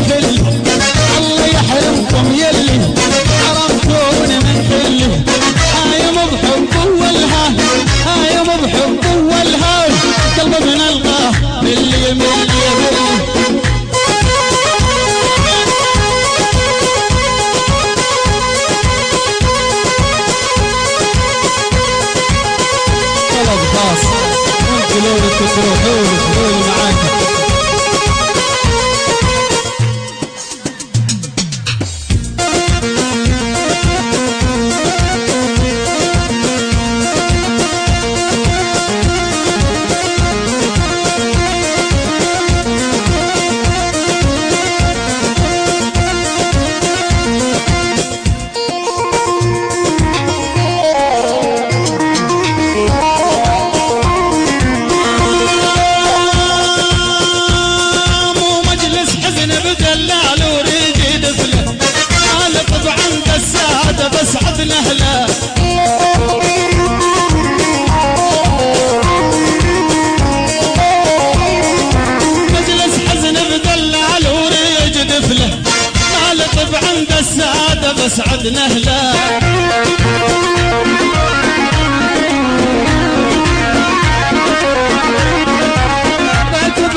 مثلي، الله يحرمكم يلي حرمتوني من كلي. هاي مو بحب والها، هاي مو بحب والها، قلبي بنلقاه ملي ملي ملي. طلب خاص وانتوا لو تروحوا لي معاك. بسعد نهله مجلس حزن بدلال وريج دفله، طالب عند السعاده بسعد نهله.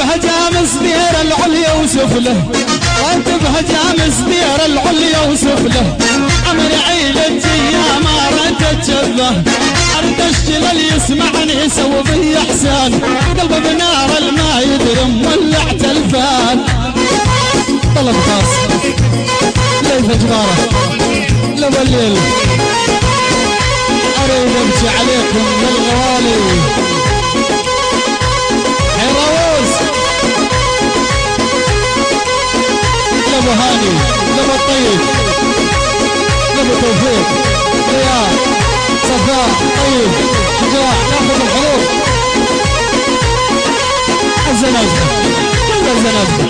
هجامس دير العليا وسفله، راتب هجامس دير العليا وسفله. عمري عيلتي يا ما رد تشبه، ارد اشتغل يسمعني سوى بي احسان. قلبي بنار الما يدرم ولعت الفان. طلب خاص ليث جباره لو الليل، اريد امشي عليكم للغوالي. حراوس لابو هاني لابو الطيب لابو توفيق رياض صفاء طيب شجاع ناخذ الحروف. الزنازة كل الزنازة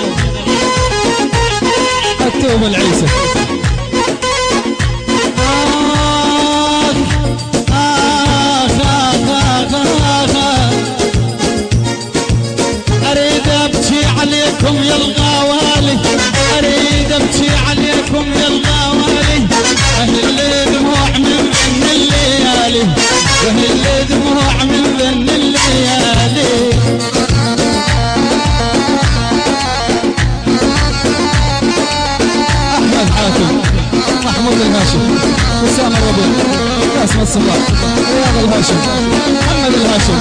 التوب العيسى. اريد ابكي عليكم يا الغوالي، اريد ابكي عليكم يا الغوالي. اهل دموع من بين الليالي، واهل دموع من بين الليالي. احمد حاتم، محمود الهاشم، وسام الربيع، قاسم الصباح، رياض الهاشم، محمد الهاشم.